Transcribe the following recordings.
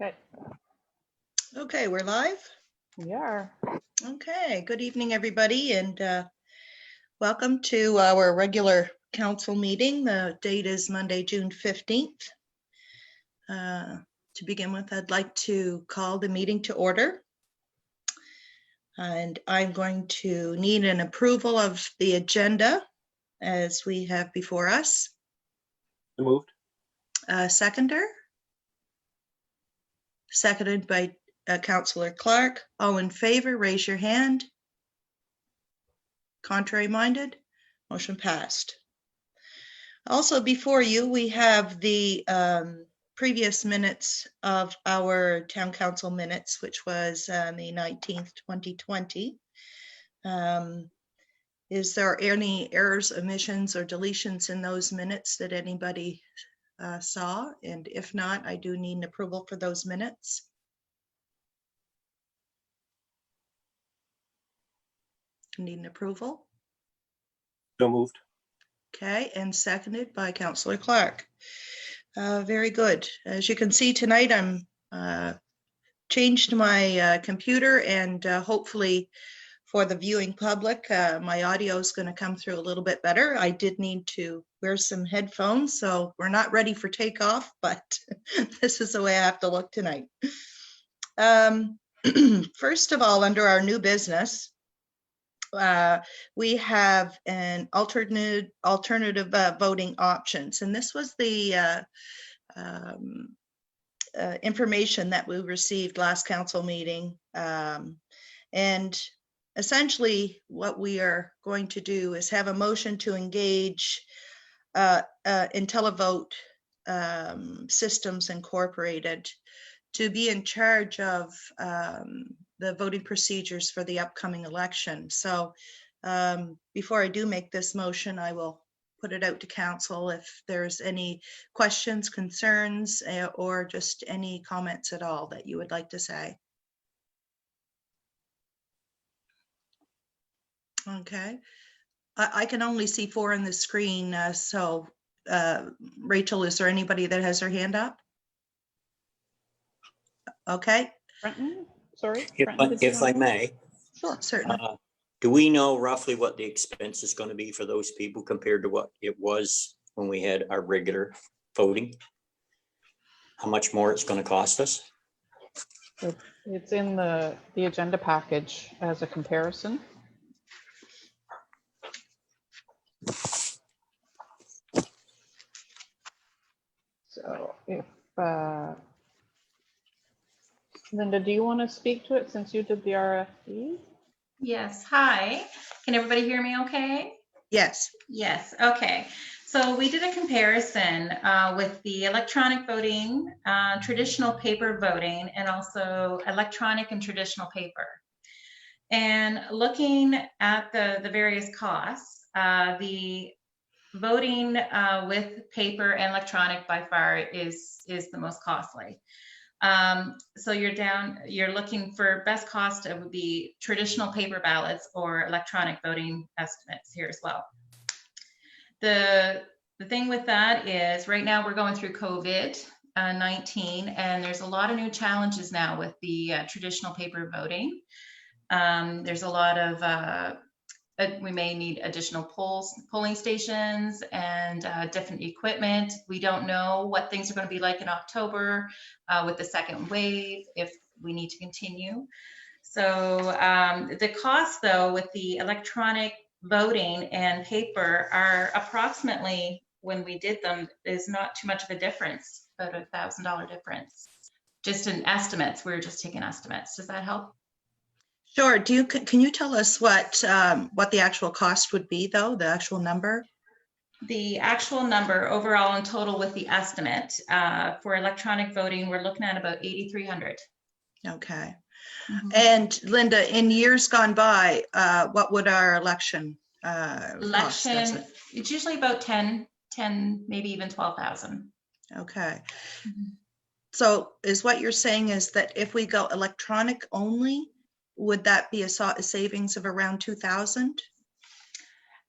Okay, Okay, we're live. we are. Okay, good evening, everybody, and welcome to our regular council meeting. The date is Monday, June 15th. To begin with, I'd like to call the meeting to order. And I'm going to need an approval of the agenda as we have before us. So moved. Seconder? Seconded by Councillor Clark. All in favor, raise your hand. Contrary minded, motion passed. Also before you, we have the previous minutes of our town council minutes, which was the 19th, 2020. Is there any errors, omissions, or deletions in those minutes that anybody saw? And if not, I do need an approval for those minutes. Need an approval? So moved. Okay, and seconded by Councillor Clark. Very good. As you can see tonight, I'm changed my computer, and hopefully for the viewing public, my audio is going to come through a little bit better. I did need to wear some headphones, so we're not ready for takeoff, but this is the way I have to look tonight. First of all, under our new business, we have an alternative voting options, and this was the information that we received last council meeting, and essentially what we are going to do is have a motion to engage IntelliVote Systems Incorporated to be in charge of the voting procedures for the upcoming election. So before I do make this motion, I will put it out to council if there's any questions, concerns, or just any comments at all that you would like to say. Okay, I can only see 4 on the screen, so Rachel, is there anybody that has their hand up? Okay. Brenton, sorry. If I may. Sure. Certainly. Do we know roughly what the expense is going to be for those people compared to what it was when we had our regular voting? How much more it's going to cost us? It's in the agenda package as a comparison. So if Linda, do you want to speak to it since you did the RFP? Yes, hi. Can everybody hear me okay? Yes. Yes, okay. So we did a comparison with the electronic voting, traditional paper voting, and also electronic and traditional paper. And looking at the various costs, the voting with paper and electronic by far is the most costly. So you're looking for best cost. It would be traditional paper ballots or electronic voting estimates here as well. The thing with that is right now we're going through COVID-19, and there's a lot of new challenges now with the traditional paper voting. There's a lot of we may need additional polling stations and different equipment. We don't know what things are going to be like in October with the second wave, if we need to continue. So the cost, though, with the electronic voting and paper are approximately, when we did them, is not too much of a difference, about $1,000 difference. Just in estimates, we're just taking estimates. Does that help? Sure. Can you tell us what the actual cost would be, though, the actual number? The actual number overall in total with the estimate for electronic voting, we're looking at about $8,300. Okay. Mm-hmm. And Linda, in years gone by, what would our election cost? It's usually about 10, maybe even 12,000. Okay. Mm-hmm. So is what you're saying is that if we go electronic only, would that be a savings of around 2,000?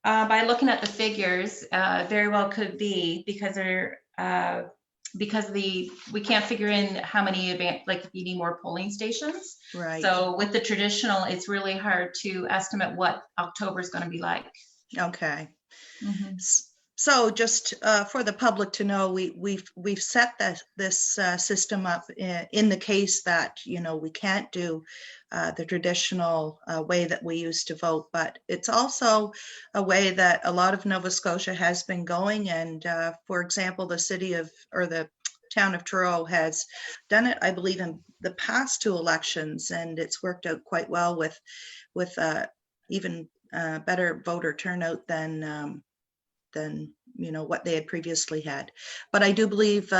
By looking at the figures, very well could be, because they're because we can't figure in how many like if you need more polling stations. Right. So with the traditional, it's really hard to estimate what October is going to be like. Okay. Mhm. So just for the public to know, we've set this system up in the case that, you know, we can't do the traditional way that we used to vote, but it's also a way that a lot of Nova Scotia has been going. And for example, the town of Truro has done it, I believe, in the past 2 elections, and it's worked out quite well with even better voter turnout than you know what they had previously had. But I do believe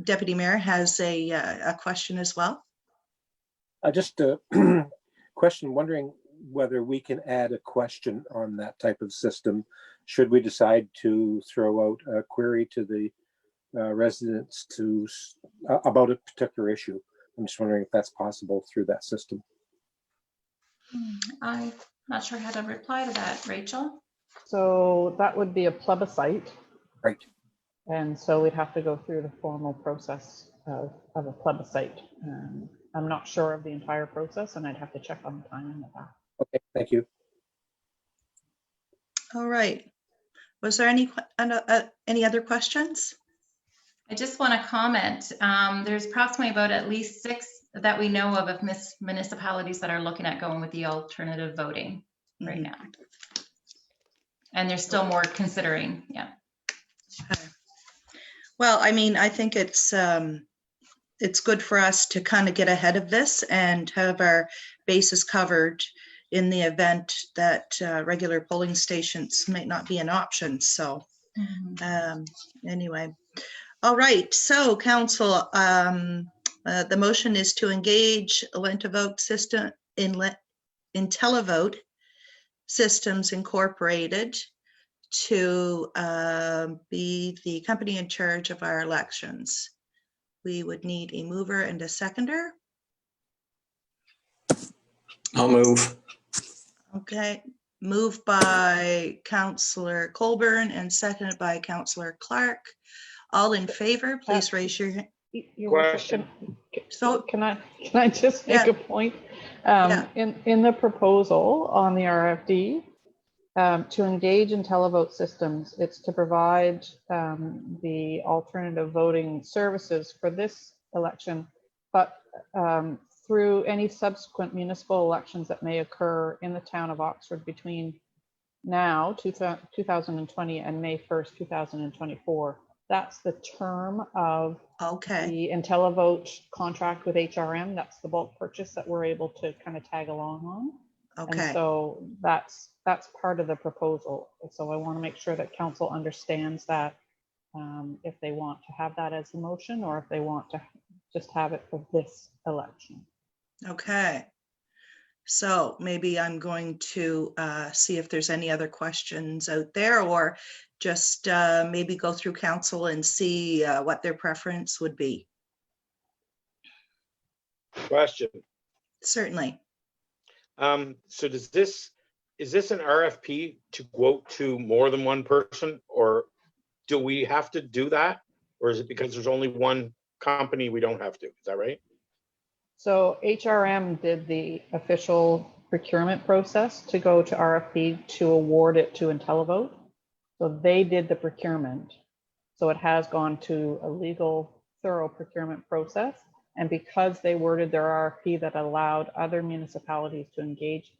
Deputy Mayor has a question as well. Just a question, wondering whether we can add a question on that type of system. Should we decide to throw out a query to the residents about a particular issue? I'm just wondering if that's possible through that system. I'm not sure how to reply to that, Rachel. So that would be a plebiscite. Right. And so we'd have to go through the formal process of a plebiscite. I'm not sure of the entire process, and I'd have to check on the timing of that. Okay, thank you. All right. Was there any other questions? I just want to comment. There's approximately about at least 6 that we know of municipalities that are looking at going with the alternative voting right now. And there's still more considering, yeah. Okay. Well, I mean, I think it's good for us to kind of get ahead of this and have our bases covered in the event that regular polling stations might not be an option. So anyway, all right. So council, the motion is to engage IntelliVote system IntelliVote Systems Incorporated to be the company in charge of our elections. We would need a mover and a seconder. I'll move. Okay, moved by Councillor Colburn and seconded by Councillor Clark. All in favor, please raise your hand. Your Question. So can I just make a point? In the proposal on the RFD, to engage IntelliVote systems, it's to provide the alternative voting services for this election, but through any subsequent municipal elections that may occur in the town of Oxford between now, 2020, and May 1st, 2024. That's the term of the IntelliVote contract with HRM. That's the bulk purchase that we're able to kind of tag along on. Okay. And so that's part of the proposal. So I want to make sure that council understands that if they want to have that as a motion or if they want to just have it for this election. Okay. So maybe I'm going to see if there's any other questions out there, or just maybe go through council and see what their preference would be. Question. Certainly. So is this an RFP to quote to more than one person, or do we have to do that? Or is it because there's only one company we don't have to? Is that right? So HRM did the official procurement process to go to RFP to award it to IntelliVote. So they did the procurement. So it has gone to a legal, thorough procurement process. And because they worded their RFP that allowed other municipalities to engage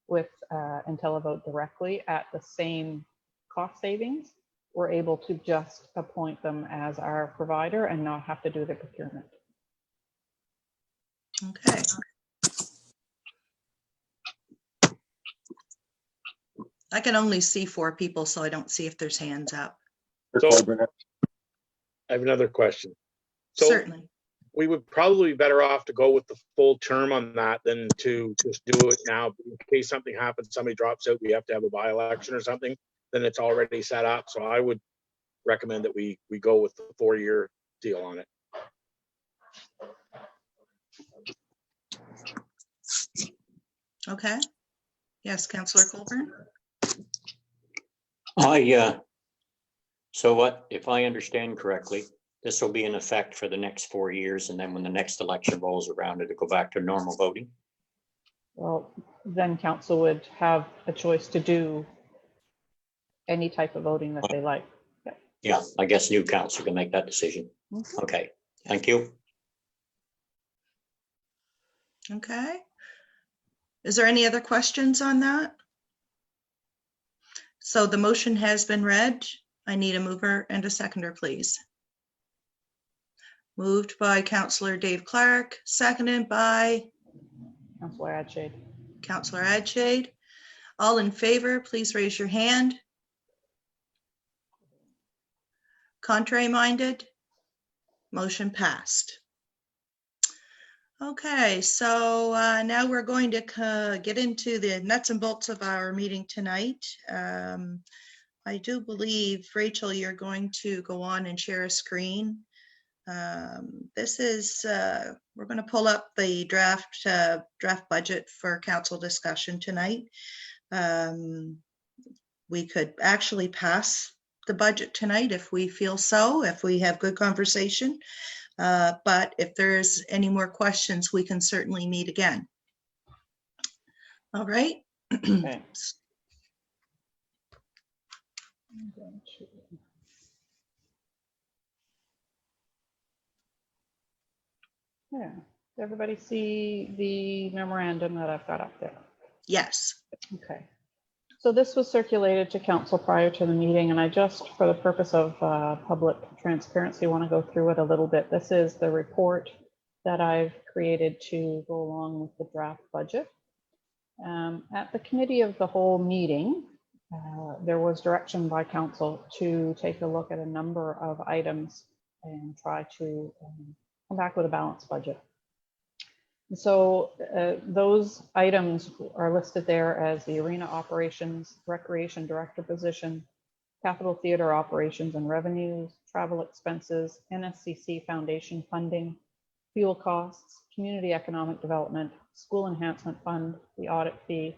with IntelliVote directly at the same cost savings, we're able to just appoint them as our provider and not have to do the procurement. Okay. I can only see 4 people, so I don't see if there's hands up. So, I have another question. So Certainly. we would probably be better off to go with the full term on that than to just do it now. In case something happens, somebody drops out, we have to have a by-election or something, then it's already set up. So I would recommend that we go with the 4-year deal on it. Okay. Yes, Councillor Colburn. So what, if I understand correctly, this will be in effect for the next 4 years, and then when the next election rolls around, it'll go back to normal voting? Well, then council would have a choice to do any type of voting that they like. Yeah, I guess new council can make that decision. Mhm. Okay, thank you. Okay. Is there any other questions on that? So the motion has been read. I need a mover and a seconder, please. Moved by Councillor Dave Clark, seconded by Councillor Adshade. Councillor Adshade. All in favor, please raise your hand. Contrary minded? Motion passed. Okay, so now we're going to get into the nuts and bolts of our meeting tonight. I do believe, Rachel, you're going to go on and share a screen. This is, we're going to pull up the draft budget for council discussion tonight. We could actually pass the budget tonight if we feel so, if we have good conversation. But if there's any more questions, we can certainly meet again. All right. Okay. Yeah. Does everybody see the memorandum that I've got up there? Yes. Okay. So this was circulated to council prior to the meeting, and I just, for the purpose of public transparency, want to go through it a little bit. This is the report that I've created to go along with the draft budget. At the committee of the whole meeting, there was direction by council to take a look at a number of items and try to come back with a balanced budget. So those items are listed there as the arena operations, recreation director position, Capitol Theatre operations and revenues, travel expenses, NSCC foundation funding, fuel costs, community economic development, school enhancement fund, the audit fee,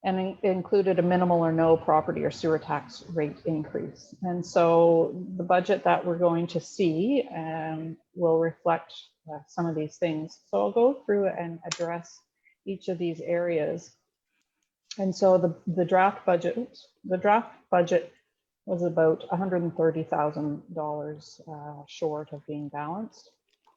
and it included a minimal or no property or sewer tax rate increase. And so the budget that we're going to see will reflect some of these things. So I'll go through and address each of these areas. And so the draft budget was about $130,000 short of being balanced.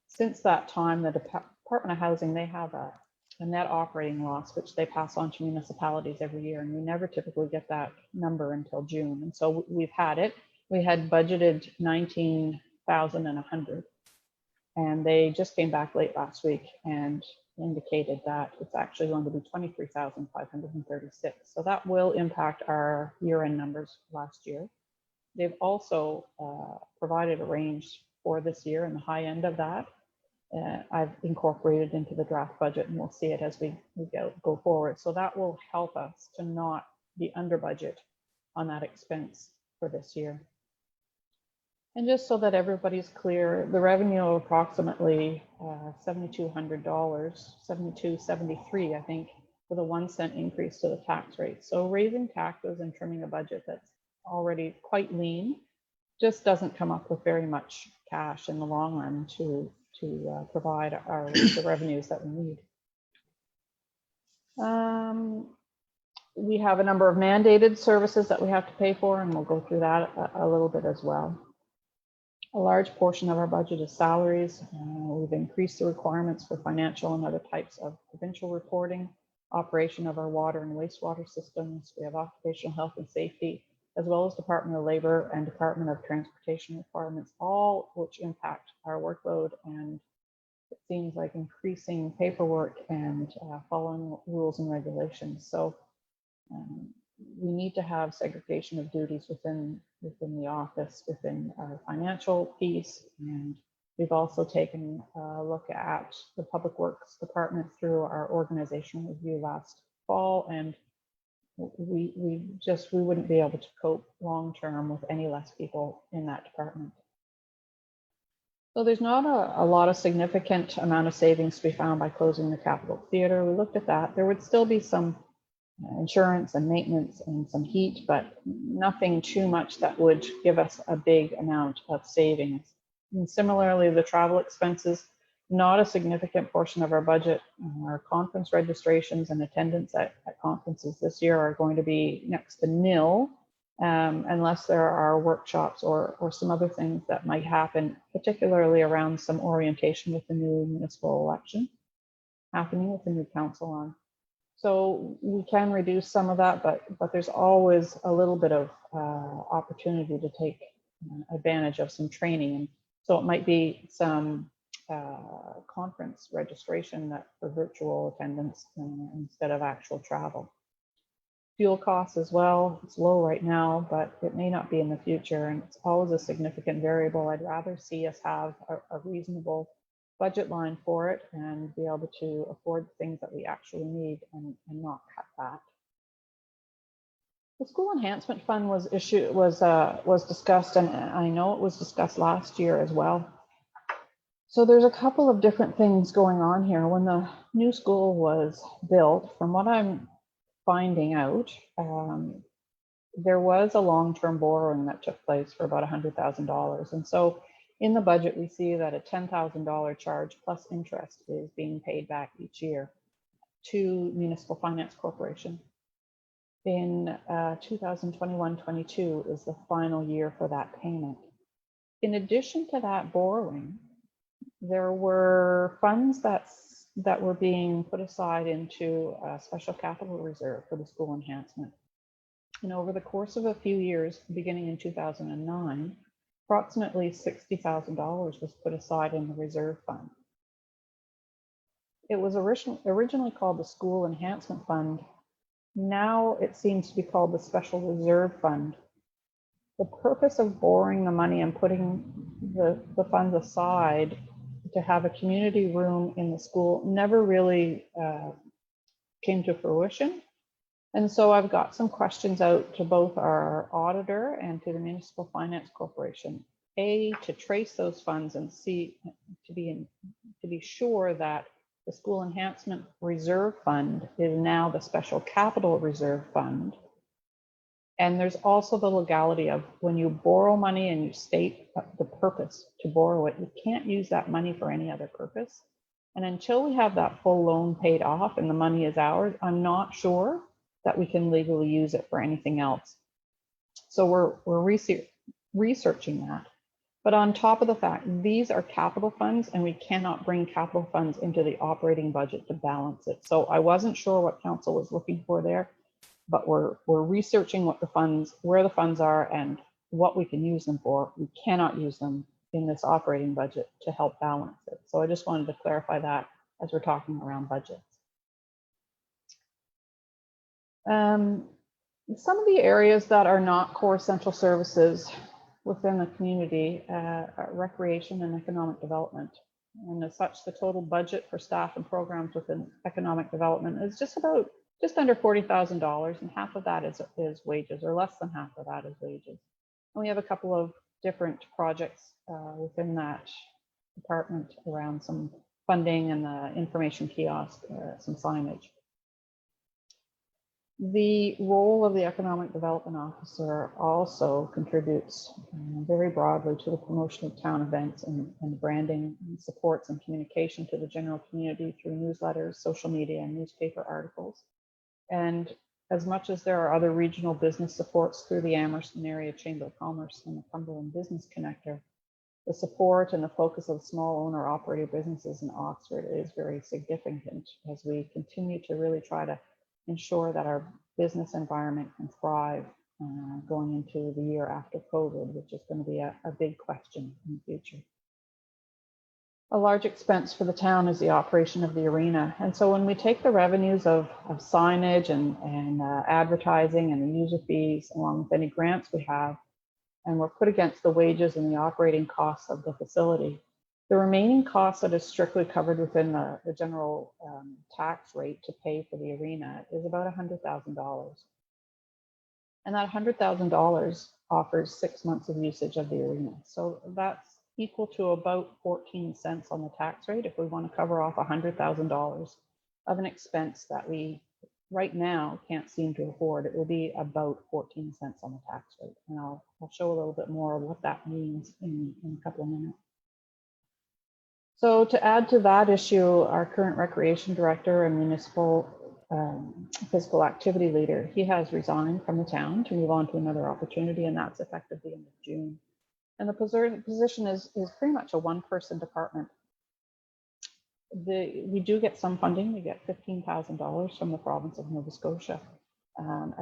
Since that time, the Department of Housing, they have a net operating loss, which they pass on to municipalities every year, and we never typically get that number until June. And so we've had it. We had budgeted $19,100, and they just came back late last week and indicated that it's actually going to be $23,536. So that will impact our year-end numbers last year. They've also provided a range for this year, and the high end of that I've incorporated into the draft budget, and we'll see it as we go forward. So that will help us to not be under budget on that expense for this year. And just so that everybody's clear, the revenue of approximately $7,200, $7,273, I think, with a 1 cent increase to the tax rate. So raising taxes and trimming a budget that's already quite lean just doesn't come up with very much cash in the long run to provide the revenues that we need. We have a number of mandated services that we have to pay for, and we'll go through that a little bit as well. A large portion of our budget is salaries. We've increased the requirements for financial and other types of provincial reporting, operation of our water and wastewater systems. We have occupational health and safety, as well as Department of Labor and Department of Transportation requirements, all which impact our workload, and it seems like increasing paperwork and following rules and regulations. So we need to have segregation of duties within the office, within our financial piece. And we've also taken a look at the Public Works Department through our organizational review last fall, and we wouldn't be able to cope long-term with any less people in that department. So there's not a lot of significant amount of savings to be found by closing the Capitol Theatre. We looked at that. There would still be some insurance and maintenance and some heat, but nothing too much that would give us a big amount of savings. And similarly, the travel expenses, not a significant portion of our budget. Our conference registrations and attendance at conferences this year are going to be next to nil, unless there are workshops or some other things that might happen, particularly around some orientation with the new municipal election happening with the new council on. So we can reduce some of that, but there's always a little bit of opportunity to take advantage of some training. And so it might be some conference registration that for virtual attendance instead of actual travel. Fuel costs as well, it's low right now, but it may not be in the future, and it's always a significant variable. I'd rather see us have a reasonable budget line for it and be able to afford the things that we actually need and not cut that. The school enhancement fund was discussed, and I know it was discussed last year as well. So there's a couple of different things going on here. When the new school was built, from what I'm finding out, there was a long-term borrowing that took place for about $100,000. And so in the budget, we see that a $10,000 charge plus interest is being paid back each year to Municipal Finance Corporation. In 2021-22 is the final year for that payment. In addition to that borrowing, there were funds that were being put aside into a special capital reserve for the school enhancement. And over the course of a few years, beginning in 2009, approximately $60,000 was put aside in the reserve fund. It was originally called the School Enhancement Fund. Now it seems to be called the Special Reserve Fund. The purpose of borrowing the money and putting the funds aside to have a community room in the school never really came to fruition. And so I've got some questions out to both our auditor and to the Municipal Finance Corporation. A, to trace those funds and see, to be sure that the School Enhancement Reserve Fund is now the Special Capital Reserve Fund. And there's also the legality of when you borrow money and you state the purpose to borrow it, you can't use that money for any other purpose. And until we have that full loan paid off and the money is ours, I'm not sure that we can legally use it for anything else. So we're researching that. But on top of the fact, these are capital funds and we cannot bring capital funds into the operating budget to balance it. So I wasn't sure what council was looking for there, but we're researching what the funds, where the funds are and what we can use them for. We cannot use them in this operating budget to help balance it. So I just wanted to clarify that as we're talking around budgets. Some of the areas that are not core essential services within the community are recreation and economic development. And as such, the total budget for staff and programs within economic development is just under $40,000, and half of that is wages, or less than half of that is wages. And we have a couple of different projects within that department around some funding and the information kiosk, some signage. The role of the Economic Development Officer also contributes very broadly to the promotion of town events and branding and supports and communication to the general community through newsletters, social media, and newspaper articles. And as much as there are other regional business supports through the Amherst Area Chamber of Commerce and the Cumberland Business Connector, the support and the focus of small owner-operator businesses in Oxford is very significant as we continue to really try to ensure that our business environment can thrive going into the year after COVID, which is going to be a big question in the future. A large expense for the town is the operation of the arena. And so when we take the revenues of signage and advertising and the user fees, along with any grants we have, and we're put against the wages and the operating costs of the facility, the remaining costs that is strictly covered within the general tax rate to pay for the arena is about $100,000. And that $100,000 offers 6 months of usage of the arena. So that's equal to about 14 cents on the tax rate if we want to cover off $100,000 of an expense that we right now can't seem to afford. It will be about 14 cents on the tax rate. And I'll show a little bit more of what that means in a couple of minutes. So to add to that issue, our current recreation director and municipal physical activity leader, he has resigned from the town to move on to another opportunity, and that's effective the end of June. And the position is pretty much a one-person department. We do get some funding. We get $15,000 from the province of Nova Scotia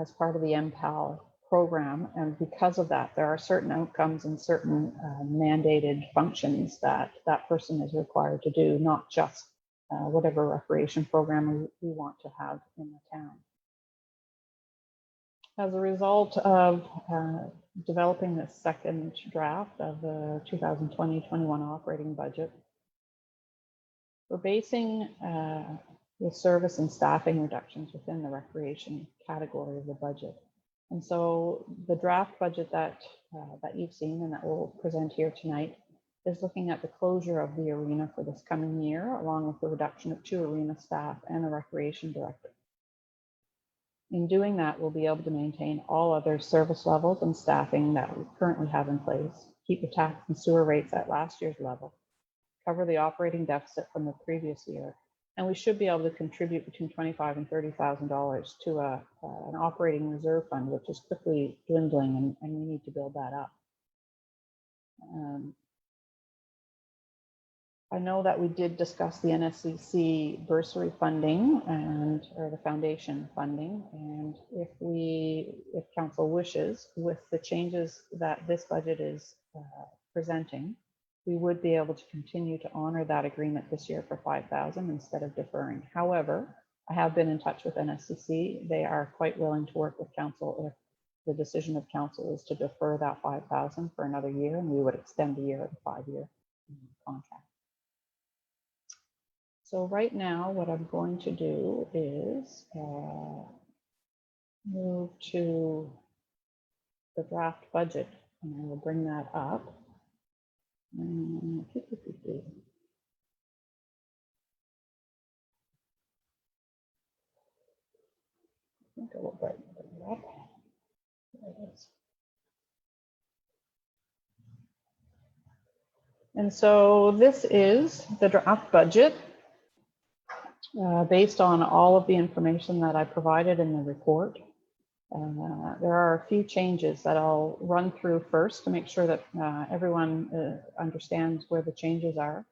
as part of the MPAL program. And because of that, there are certain outcomes and certain mandated functions that that person is required to do, not just whatever recreation program we want to have in the town. As a result of developing this second draft of the 2020-21 operating budget, we're basing the service and staffing reductions within the recreation category of the budget. And so the draft budget that you've seen and that we'll present here tonight is looking at the closure of the arena for this coming year, along with the reduction of 2 arena staff and a recreation director. In doing that, we'll be able to maintain all other service levels and staffing that we currently have in place, keep the tax and sewer rates at last year's level, cover the operating deficit from the previous year, and we should be able to contribute between $25,000 and $30,000 to an operating reserve fund, which is quickly dwindling, and we need to build that up. I know that we did discuss the NSCC bursary funding or the foundation funding, and if council wishes, with the changes that this budget is presenting, we would be able to continue to honor that agreement this year for $5,000 instead of deferring. However, I have been in touch with NSCC. They are quite willing to work with council if the decision of council is to defer that $5,000 for another year, and we would extend the year of the 5-year contract. So right now, what I'm going to do is move to the draft budget, and I will bring that up. I think I will bring it up. There it is. And so this is the draft budget based on all of the information that I provided in the report. There are a few changes that I'll run through first to make sure that everyone understands where the changes are.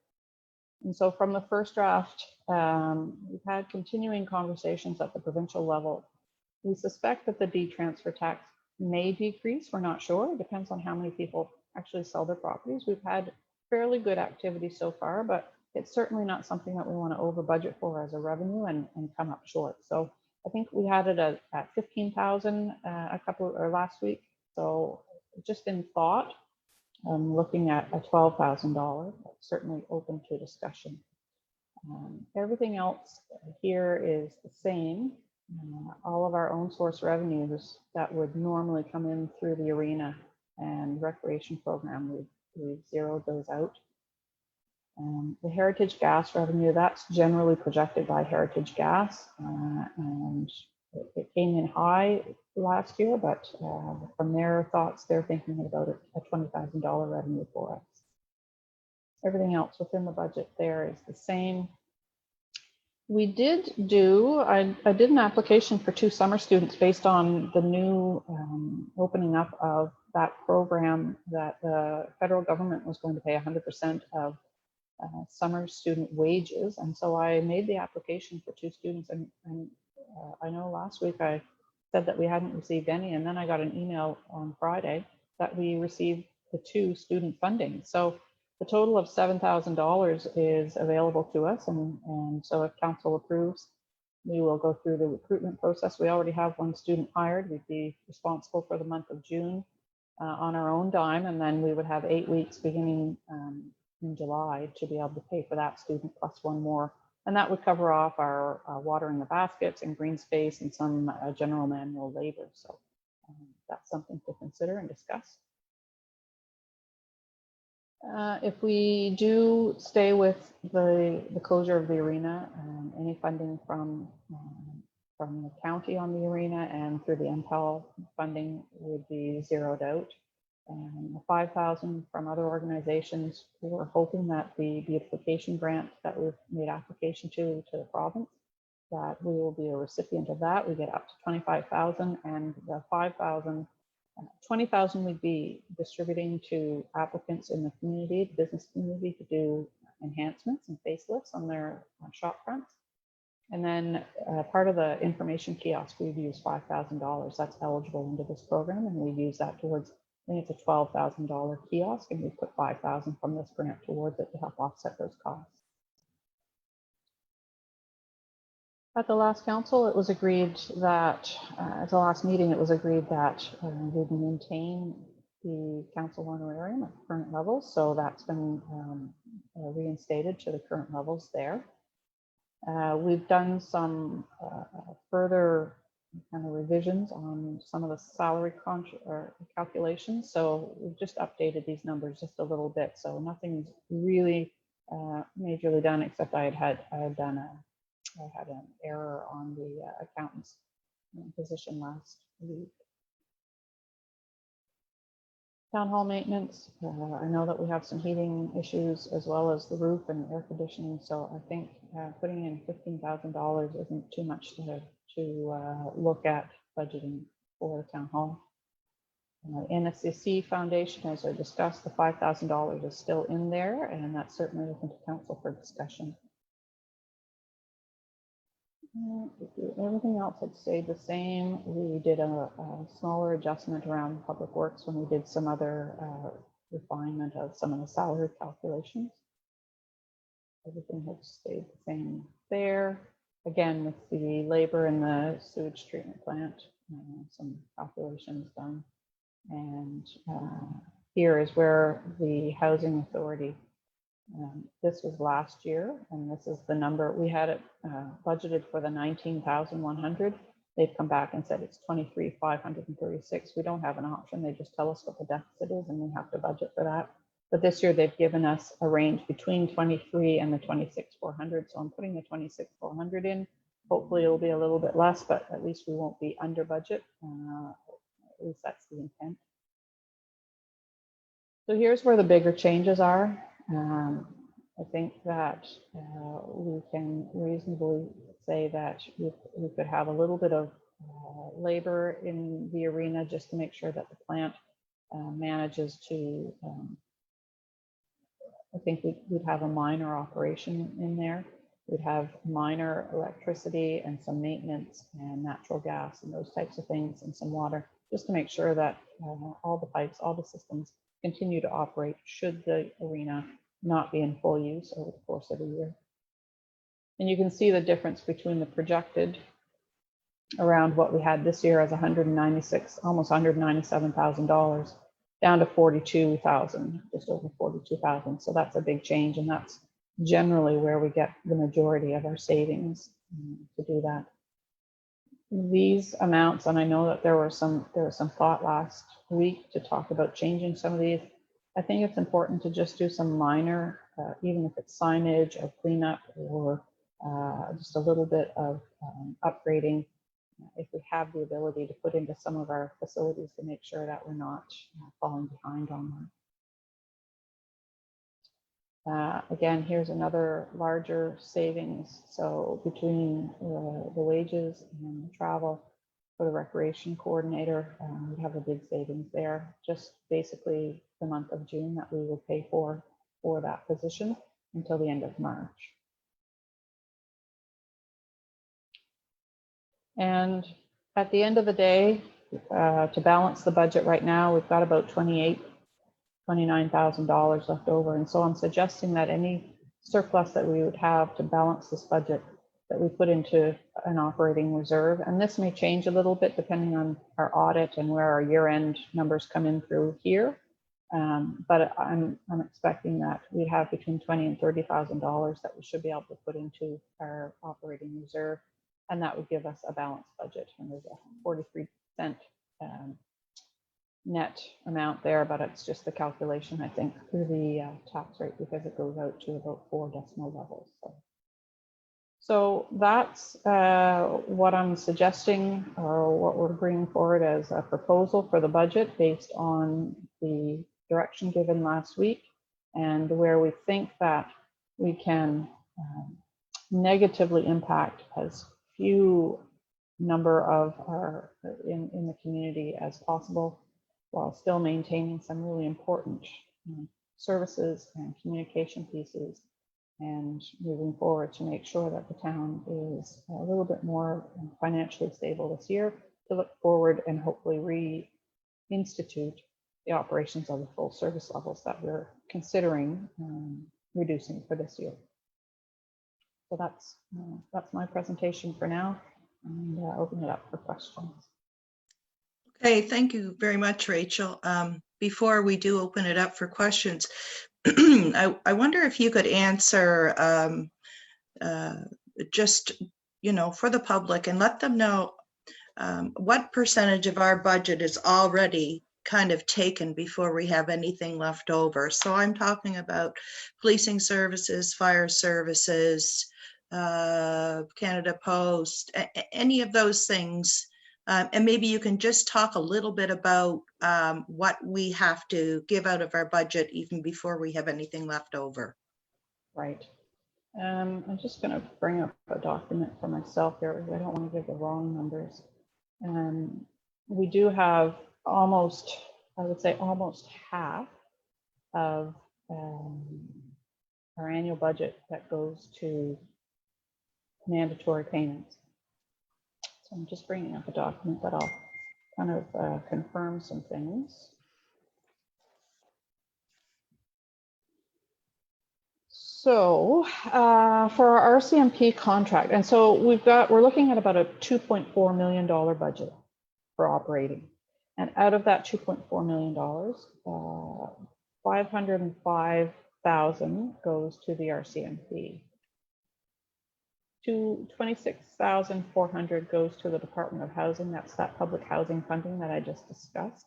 And so from the first draft, we've had continuing conversations at the provincial level. We suspect that the de-transfer tax may decrease. We're not sure. It depends on how many people actually sell their properties. We've had fairly good activity so far, but it's certainly not something that we want to over budget for as a revenue and come up short. So I think we had it at 15,000 last week. So just in thought, looking at a $12,000, certainly open to discussion. Everything else here is the same. All of our own source revenues that would normally come in through the arena and recreation program, we've zeroed those out. The heritage gas revenue, that's generally projected by Heritage Gas, and it came in high last year, but from their thoughts, they're thinking about a $20,000 revenue for us. Everything else within the budget there is the same. We did I did an application for 2 summer students based on the new opening up of that program that the federal government was going to pay 100% of summer student wages. And so I made the application for 2 students, and I know last week I said that we hadn't received any, and then I got an email on Friday that we received the 2 student funding. So the total of $7,000 is available to us, and so if council approves, we will go through the recruitment process. We already have 1 student hired. We'd be responsible for the month of June on our own dime, and then we would have 8 weeks beginning in July to be able to pay for that student plus 1 more. And that would cover off our watering the baskets and green space and some general manual labor. So that's something to consider and discuss. If we do stay with the closure of the arena, any funding from the county on the arena and through the MPAL funding would be zeroed out. and 5,000 from other organizations. We're hoping that the beautification grant that we've made application to the province, that we will be a recipient of that. We get up to 25,000, and the 5,000, 20,000 we'd be distributing to applicants in the community, the business community, to do enhancements and facelifts on their shop fronts. And then part of the information kiosk, we've used $5,000. That's eligible into this program, and we use that towards, I think it's a $12,000 kiosk, and we put 5,000 from this grant towards it to help offset those costs. At the last council, it was agreed that, at the last meeting, it was agreed that we would maintain the council honorarium at current levels. So that's been reinstated to the current levels there. We've done some further kind of revisions on some of the salary calculations. So we've just updated these numbers just a little bit. So nothing's really majorly done, except I had an error on the accountant's position last week. Town hall maintenance, I know that we have some heating issues as well as the roof and air conditioning. So I think putting in $15,000 isn't too much to look at budgeting for the town hall. NSCC Foundation, as I discussed, the $5,000 is still in there, and that's certainly open to council for discussion. Everything else had stayed the same. We did a smaller adjustment around public works when we did some other refinement of some of the salary calculations. Everything had stayed the same there. Again, with the labor in the sewage treatment plant, some calculations done. And here is where the housing authority, this was last year, and this is the number we had it budgeted for, the 19,100. They've come back and said it's 23,536. We don't have an option. They just tell us what the deficit is, and we have to budget for that. But this year they've given us a range between 23 and the 26,400. So I'm putting the 26,400 in. Hopefully it'll be a little bit less, but at least we won't be under budget. At least that's the intent. So here's where the bigger changes are. I think that we can reasonably say that we could have a little bit of labor in the arena just to make sure that the plant manages to, I think we'd have a minor operation in there. We'd have minor electricity and some maintenance and natural gas and those types of things, and some water, just to make sure that all the pipes, all the systems continue to operate should the arena not be in full use over the course of a year. And you can see the difference between the projected around what we had this year as 196, almost $197,000, down to 42,000, just over 42,000. So that's a big change, and that's generally where we get the majority of our savings to do that. These amounts, and I know that there was some thought last week to talk about changing some of these. I think it's important to just do some minor, even if it's signage or cleanup or just a little bit of upgrading, if we have the ability to put into some of our facilities to make sure that we're not falling behind on that. Again, here's another larger savings. So between the wages and the travel for the recreation coordinator, we have a big savings there. Just basically the month of June that we will pay for that position until the end of March. And at the end of the day, to balance the budget right now, we've got about $29,000 left over. And so I'm suggesting that any surplus that we would have to balance this budget, that we put into an operating reserve. And this may change a little bit depending on our audit and where our year-end numbers come in through here. But I'm expecting that we have between $20,000 and $30,000 that we should be able to put into our operating reserve. And that would give us a balanced budget. And there's a 43% net amount there, but it's just the calculation, I think, through the tax rate, because it goes out to about 4 decimal levels. So that's what I'm suggesting, or what we're bringing forward as a proposal for the budget based on the direction given last week and where we think that we can negatively impact as few number of our in the community as possible, while still maintaining some really important services and communication pieces, and moving forward to make sure that the town is a little bit more financially stable this year, to look forward and hopefully reinstitute the operations of the full service levels that we're considering reducing for this year. So that's my presentation for now, and open it up for questions. Okay, thank you very much, Rachel. Before we do open it up for questions, I wonder if you could answer just, for the public, and let them know what percentage of our budget is already kind of taken before we have anything left over. So I'm talking about policing services, fire services, Canada Post, any of those things. And maybe you can just talk a little bit about what we have to give out of our budget even before we have anything left over. Right. I'm just going to bring up a document for myself here, because I don't want to give the wrong numbers. We do have almost, I would say almost half of our annual budget that goes to mandatory payments. So I'm just bringing up a document that I'll kind of confirm some things. So for our RCMP contract, and so we're looking at about a $2.4 million budget for operating. And out of that $2.4 million, 505,000 goes to the RCMP. 26,400 goes to the Department of Housing. That's that public housing funding that I just discussed.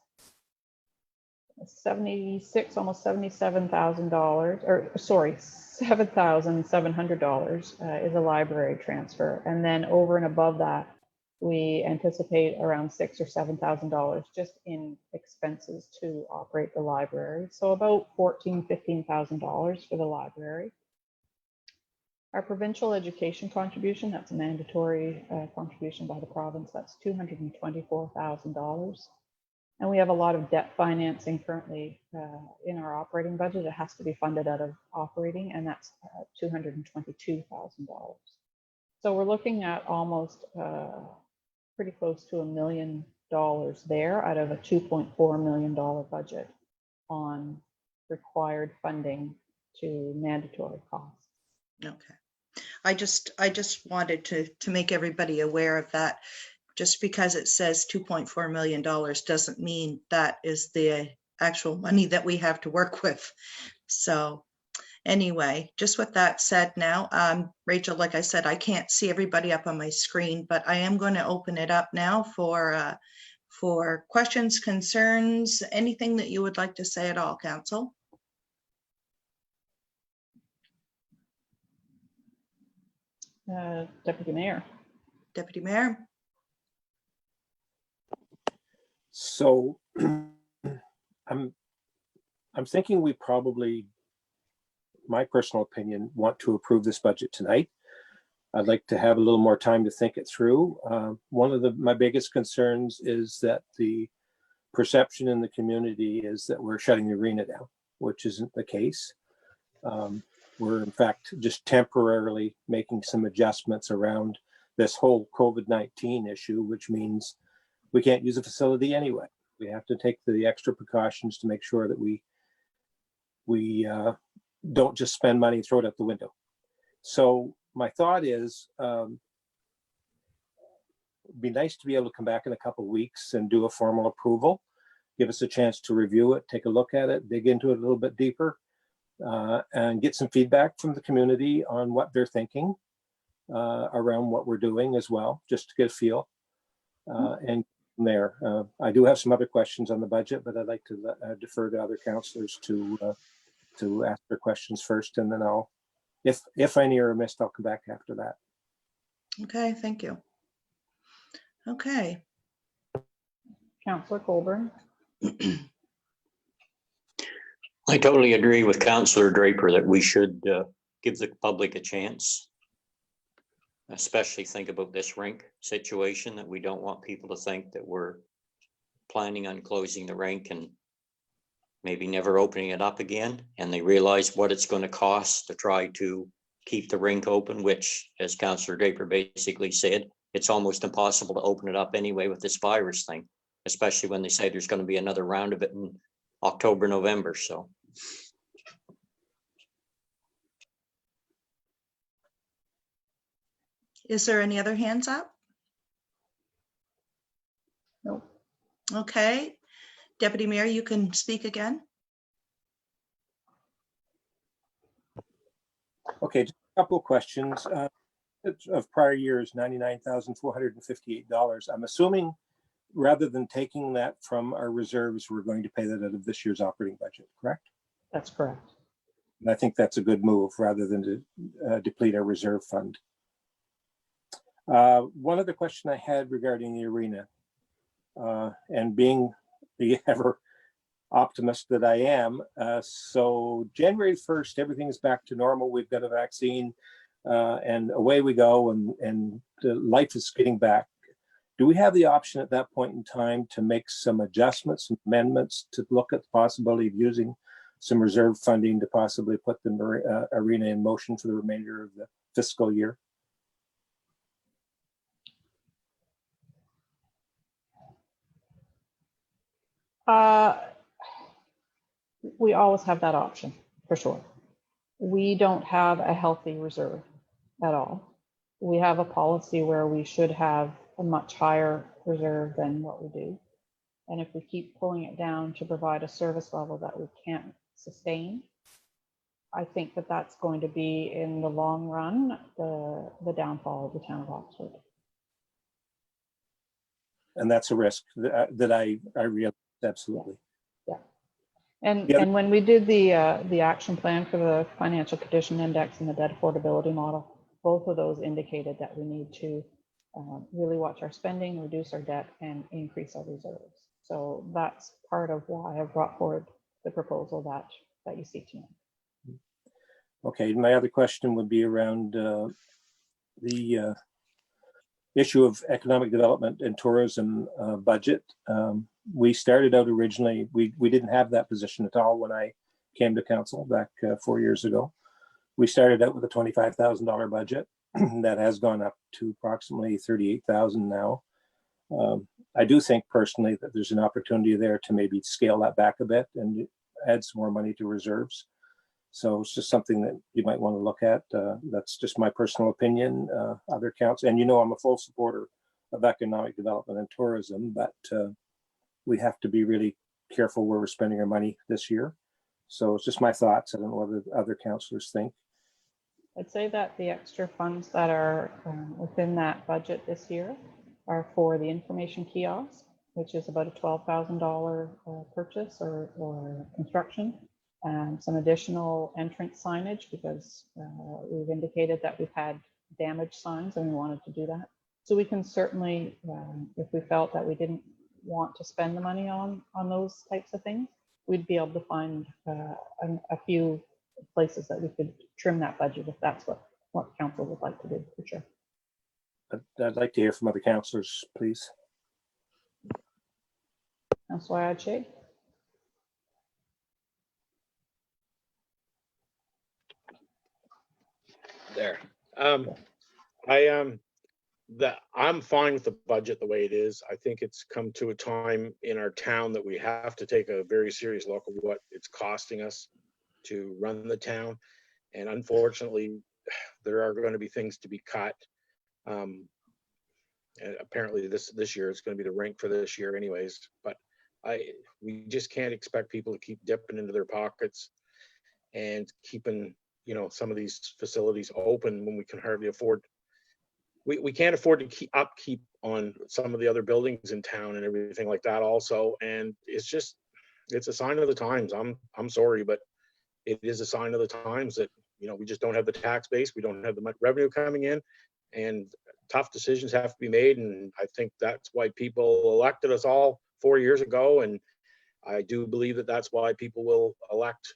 76, almost $77,000, or sorry, $7,700 is a library transfer. And then over and above that, we anticipate around $6,000 or $7,000 just in expenses to operate the library. So about $14,000, $15,000 for the library. Our provincial education contribution, that's a mandatory contribution by the province, that's $224,000. And we have a lot of debt financing currently in our operating budget. It has to be funded out of operating, and that's $222,000. So we're looking at almost pretty close to $1 million there out of a $2.4 million budget on required funding to mandatory costs. Okay. I just wanted to make everybody aware of that. Just because it says $2.4 million doesn't mean that is the actual money that we have to work with. So anyway, just with that said now, Rachel, like I said, I can't see everybody up on my screen, but I am going to open it up now for questions, concerns, anything that you would like to say at all, Council. Deputy Mayor. Deputy Mayor. So I'm thinking we probably, my personal opinion, want to approve this budget tonight. I'd like to have a little more time to think it through. One of my biggest concerns is that the perception in the community is that we're shutting the arena down, which isn't the case. We're in fact just temporarily making some adjustments around this whole COVID-19 issue, which means we can't use a facility anyway. We have to take the extra precautions to make sure that we don't just spend money and throw it out the window. So my thought is, it'd be nice to be able to come back in a couple of weeks and do a formal approval, give us a chance to review it, take a look at it, dig into it a little bit deeper, and get some feedback from the community on what they're thinking around what we're doing as well, just to get a feel. And from there, I do have some other questions on the budget, but I'd like to defer to other councillors to ask their questions first, and then I'll, if any are missed, I'll come back after that. Okay, thank you. Okay. Councillor Colburn. I totally agree with Councillor Draper that we should give the public a chance. Especially think about this rink situation, that we don't want people to think that we're planning on closing the rink and maybe never opening it up again. And they realize what it's going to cost to try to keep the rink open, which, as Councillor Draper basically said, it's almost impossible to open it up anyway with this virus thing, especially when they say there's going to be another round of it in October, November. So. Is there any other hands up? No. Okay. Deputy Mayor, you can speak again. Okay, just a couple of questions. Of prior years, $99,458. I'm assuming rather than taking that from our reserves, we're going to pay that out of this year's operating budget, correct? That's correct. And I think that's a good move rather than to deplete our reserve fund. One other question I had regarding the arena, and being the ever optimist that I am, so January 1st, everything is back to normal. We've got a vaccine, and away we go, and life is getting back. Do we have the option at that point in time to make some adjustments, some amendments, to look at the possibility of using some reserve funding to possibly put the arena in motion for the remainder of the fiscal year? We always have that option, for sure. We don't have a healthy reserve at all. We have a policy where we should have a much higher reserve than what we do. And if we keep pulling it down to provide a service level that we can't sustain, I think that that's going to be, in the long run, the downfall of the town of Oxford. And that's a risk that I realize, absolutely. Yeah. And when we did the action plan for the financial condition index and the debt affordability model, both of those indicated that we need to really watch our spending, reduce our debt, and increase our reserves. So that's part of why I've brought forward the proposal that you see tonight. Okay, my other question would be around the issue of economic development and tourism budget. We started out originally, we didn't have that position at all when I came to council back 4 years ago. We started out with a $25,000 budget that has gone up to approximately $38,000 now. I do think personally that there's an opportunity there to maybe scale that back a bit and add some more money to reserves. So it's just something that you might want to look at. That's just my personal opinion. Other council, and I'm a full supporter of economic development and tourism, but we have to be really careful where we're spending our money this year. So it's just my thoughts. I don't know what other councillors think. I'd say that the extra funds that are within that budget this year are for the information kiosk, which is about a $12,000 purchase or construction, and some additional entrance signage, because we've indicated that we've had damaged signs and we wanted to do that. So we can certainly, if we felt that we didn't want to spend the money on those types of things, we'd be able to find a few places that we could trim that budget if that's what council would like to do, for sure. I'd like to hear from other councillors, please. Councillor Adshay. There. I'm fine with the budget the way it is. I think it's come to a time in our town that we have to take a very serious look at what it's costing us to run the town. And unfortunately, there are going to be things to be cut. And apparently this year it's going to be the rink for this year anyways, but we just can't expect people to keep dipping into their pockets and keeping some of these facilities open when we can hardly afford. We can't afford to keep upkeep on some of the other buildings in town and everything like that also. And it's a sign of the times. I'm sorry, but it is a sign of the times that we just don't have the tax base, we don't have the much revenue coming in, and tough decisions have to be made. And I think that's why people elected us all 4 years ago. And I do believe that that's why people will elect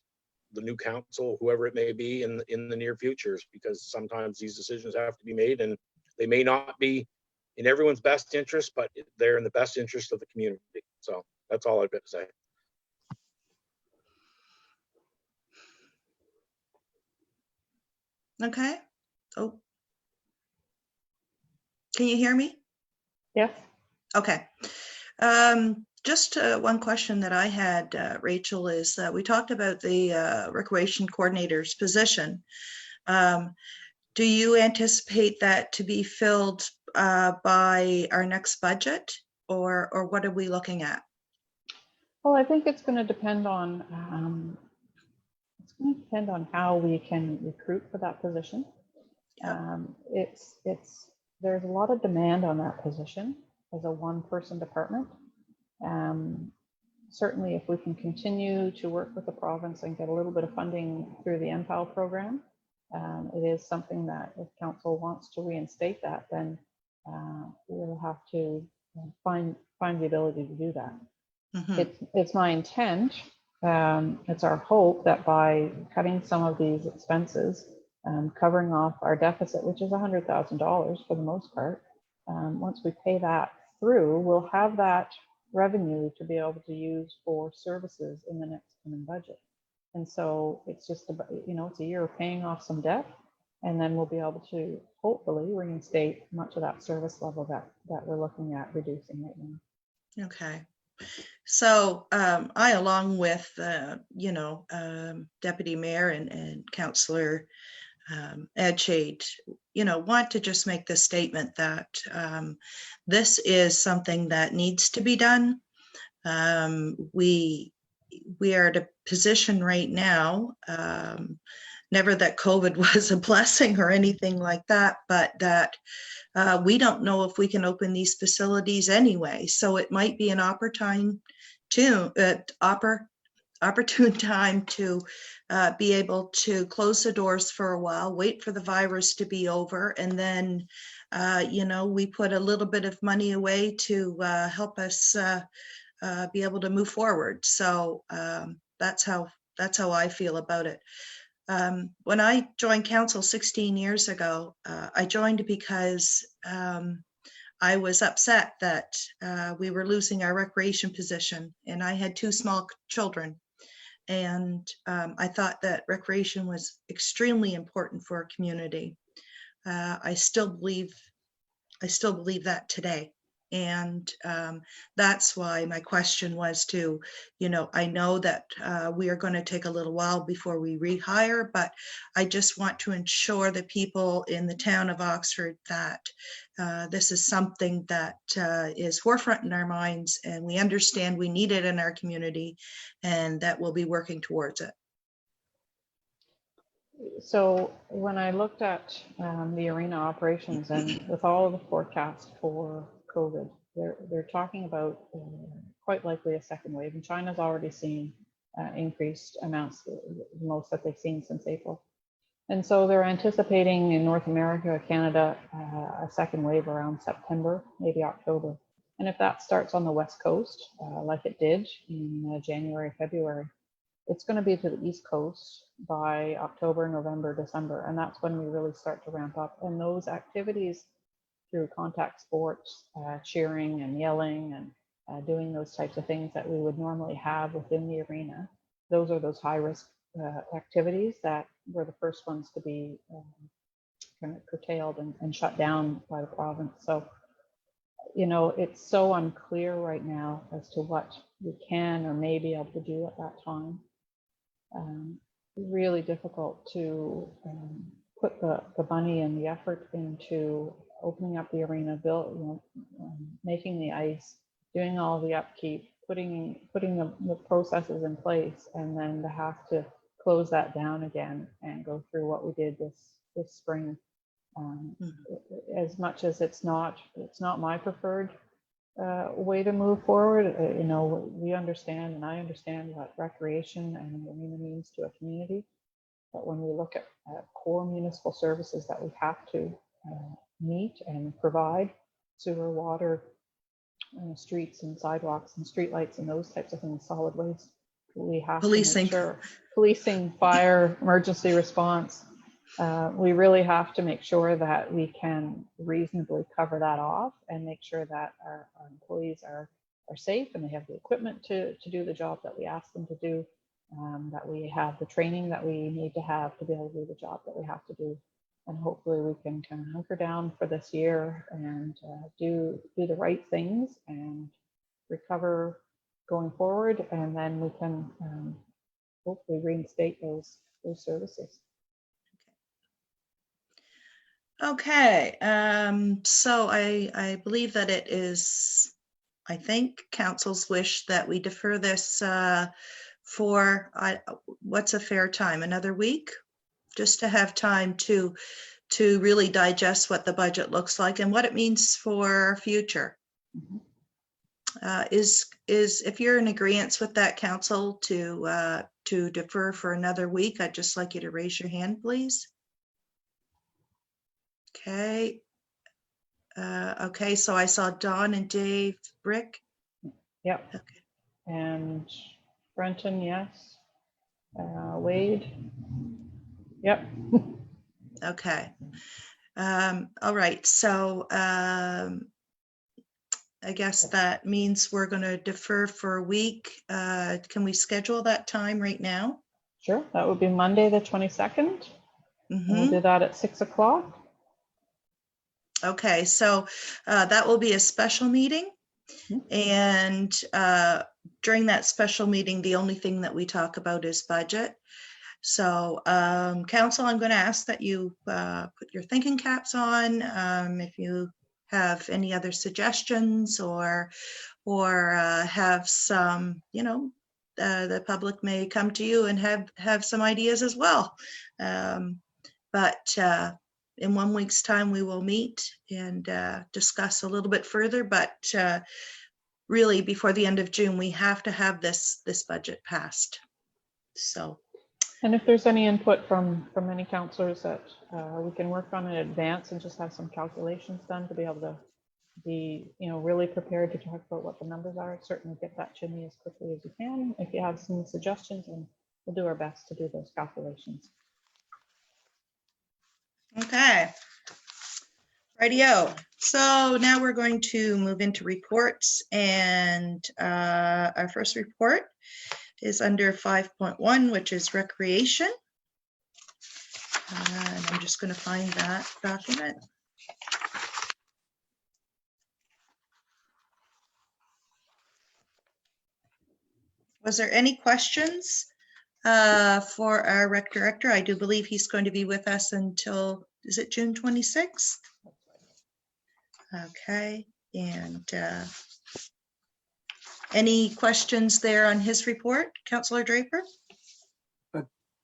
the new council, whoever it may be, in the near futures, because sometimes these decisions have to be made, and they may not be in everyone's best interest, but they're in the best interest of the community. So that's all I've got to say. Okay. Oh, can you hear me? Yes. Okay. Just one question that I had, Rachel, is that we talked about the recreation coordinator's position. Do you anticipate that to be filled by our next budget, or what are we looking at? Well, I think it's going to depend on how we can recruit for that position. There's a lot of demand on that position as a one-person department. Certainly, if we can continue to work with the province and get a little bit of funding through the MPAL program, it is something that if council wants to reinstate that, then we'll have to find the ability to do that. Mm-hmm. It's my intent, it's our hope that by cutting some of these expenses, covering off our deficit, which is $100,000 for the most part, once we pay that through, we'll have that revenue to be able to use for services in the next coming budget. And so it's just about, it's a year of paying off some debt, and then we'll be able to hopefully reinstate much of that service level that we're looking at reducing right now. Okay. So I, along with, Deputy Mayor and Councillor Ed Shade, want to just make the statement that this is something that needs to be done. We are at a position right now, never that COVID was a blessing or anything like that, but that we don't know if we can open these facilities anyway. So it might be an opportune time to be able to close the doors for a while, wait for the virus to be over, and then, we put a little bit of money away to help us be able to move forward. So that's how I feel about it. When I joined council 16 years ago, I joined because I was upset that we were losing our recreation position, and I had 2 small children. And I thought that recreation was extremely important for our community. I still believe that today. And that's why my question was to, I know that we are going to take a little while before we rehire, but I just want to ensure the people in the town of Oxford that this is something that is forefront in our minds, and we understand we need it in our community, and that we'll be working towards it. So when I looked at the arena operations, and with all of the forecasts for COVID, they're talking about quite likely a second wave, and China's already seen increased amounts, the most that they've seen since April. And so they're anticipating in North America, Canada, a second wave around September, maybe October. And if that starts on the West Coast, like it did in January, February, it's going to be to the East Coast by October, November, December. And that's when we really start to ramp up. And those activities through contact sports, cheering and yelling and doing those types of things that we would normally have within the arena, those are those high risk activities that were the first ones to be kind of curtailed and shut down by the province. So, it's so unclear right now as to what we can or may be able to do at that time. Really difficult to put the money and the effort into opening up the arena, making the ice, doing all the upkeep, putting the processes in place, and then to have to close that down again and go through what we did this spring. As much as it's not my preferred way to move forward, we understand, and I understand what recreation and arena means to a community. But when we look at core municipal services that we have to meet and provide, sewer, water, streets and sidewalks and streetlights and those types of things, solid waste. We have to Policing. make sure, policing, fire, emergency response, we really have to make sure that we can reasonably cover that off and make sure that our employees are safe and they have the equipment to do the job that we ask them to do, that we have the training that we need to have to be able to do the job that we have to do. And hopefully we can kind of hunker down for this year and do the right things and recover going forward. And then we can hopefully reinstate those services. Okay, so I believe that it is, I think, council's wish that we defer this for, what's a fair time, another week? Just to have time to really digest what the budget looks like and what it means for our future. Is if you're in agreement with that, council, to defer for another week, I'd just like you to raise your hand, please. Okay. Okay, so I saw Dawn and Dave, Rick. Yep. Okay. And Brenton, yes. Wade. Yep. Okay. All right. So I guess that means we're going to defer for a week. Can we schedule that time right now? Sure. That would be Monday, the 22nd. We'll do that at 6 o'clock. Okay. So that will be a special meeting. And during that special meeting, the only thing that we talk about is budget. So council, I'm going to ask that you put your thinking caps on. If you have any other suggestions or have some, you know, the public may come to you and have some ideas as well. But in 1 week's time, we will meet and discuss a little bit further. But really, before the end of June, we have to have this budget passed. So. And if there's any input from any councillors that we can work on in advance and just have some calculations done to be able to be, you know, really prepared to talk about what the numbers are, certainly get that to me as quickly as you can. If you have some suggestions, and we'll do our best to do those calculations. Okay. Rightio. So now we're going to move into reports, and our first report is under 5.1, which is recreation. And I'm just going to find that document. Was there any questions for our rec director? I do believe he's going to be with us until, is it June 26th? Okay. And any questions there on his report, Councillor Draper?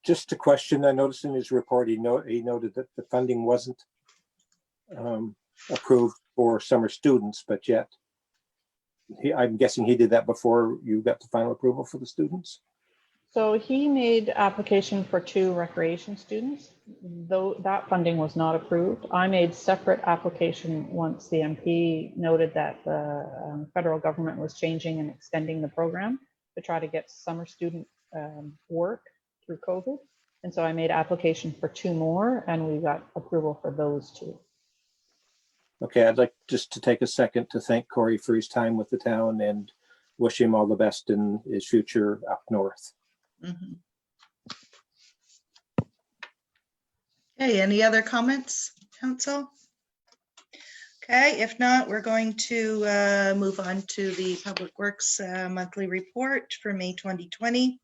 Just a question. I noticed in his report, he noted that the funding wasn't approved for summer students, but yet I'm guessing he did that before you got the final approval for the students? So he made application for 2 recreation students, though that funding was not approved. I made separate application once the MP noted that the federal government was changing and extending the program to try to get summer student work through COVID. And so I made application for 2 more and we got approval for those 2. Okay, I'd like just to take a second to thank Corey for his time with the town and wish him all the best in his future up north. Mm-hmm. Okay, any other comments, council? Okay, if not, we're going to move on to the Public Works monthly report for May 2020.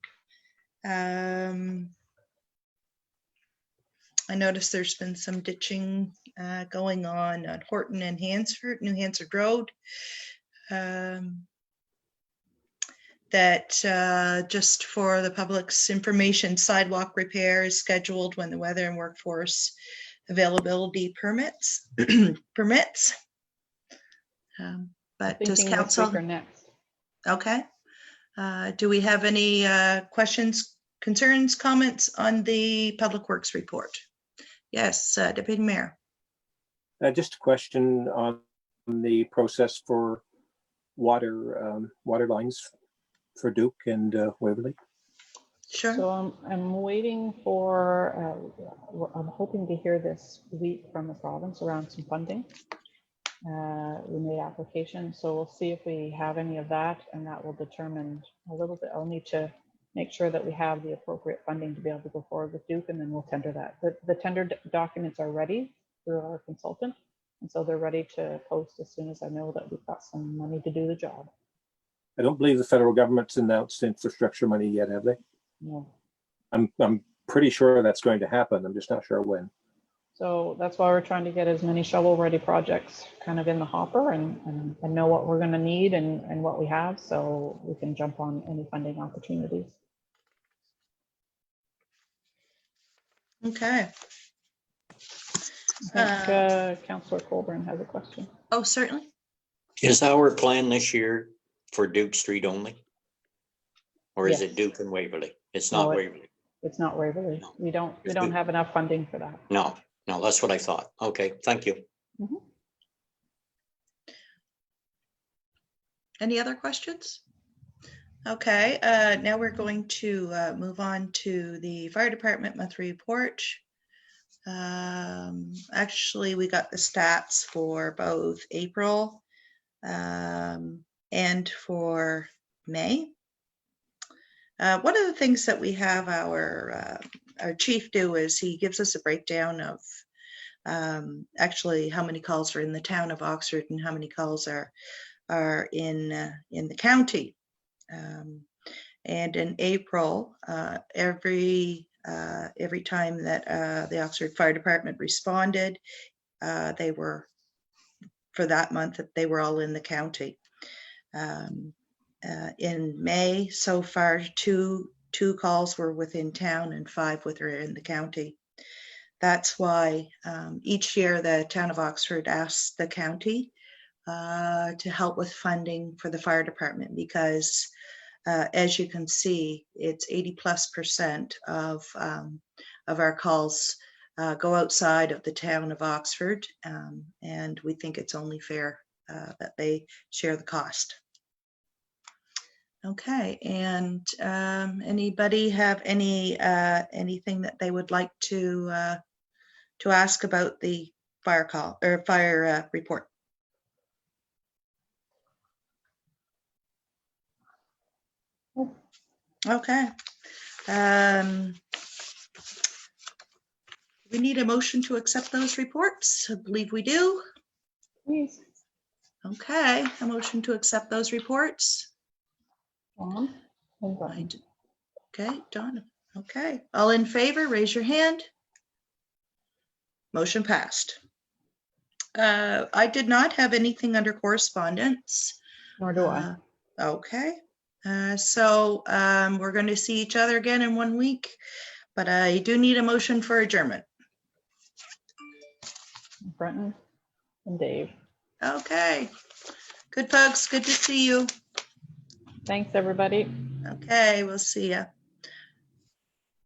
I noticed there's been some ditching going on Horton and New Hansford Road. That just for the public's information, sidewalk repair is scheduled when the weather and workforce availability permits. But does council next? Okay. Do we have any questions, concerns, comments on the Public Works report? Yes, Deputy Mayor. Just a question on the process for water lines for Duke and Waverly? Sure. So I'm waiting for, I'm hoping to hear this week from the province around some funding. We made application, so we'll see if we have any of that, and that will determine a little bit. I'll need to make sure that we have the appropriate funding to be able to go forward with Duke, and then we'll tender that. The tender documents are ready through our consultant, and so they're ready to post as soon as I know that we've got some money to do the job. I don't believe the federal government's announced infrastructure money yet, have they? No. I'm pretty sure that's going to happen. I'm just not sure when. So that's why we're trying to get as many shovel-ready projects kind of in the hopper and know what we're going to need and what we have, so we can jump on any funding opportunities. Okay. I think Councillor Colburn has a question. Oh, certainly. Is our plan this year for Duke Street only? Or is Yes. it Duke and Waverly? It's No, not Waverly. It's not Waverly. No. We don't have enough funding for that. No, that's what I thought. Okay, thank you. Mhm. Any other questions? Okay, now we're going to move on to the fire department monthly report. Actually, we got the stats for both April and for May. One of the things that we have our chief do is he gives us a breakdown of actually how many calls are in the town of Oxford and how many calls are in the county. And in April, every time that the Oxford Fire Department responded, they were, for that month, they were all in the county. In May, so far, two calls were within town and 5 were in the county. That's why each year the town of Oxford asks the county to help with funding for the fire department, because as you can see, it's 80+% of our calls go outside of the town of Oxford, and we think it's only fair that they share the cost. Okay, and anybody have anything that they would like to ask about the fire call or fire report? Okay. We need a motion to accept those reports. I believe we do. Please. Okay, a motion to accept those reports. Dawn and Brian. Okay, Donna. Okay, all in favor, raise your hand. Motion passed. I did not have anything under correspondence. Nor do I. Okay, so we're going to see each other again in 1 week, but I do need a motion for adjournment. Brenton and Dave. Okay, good folks, good to see you. Thanks, everybody. Okay, we'll see ya.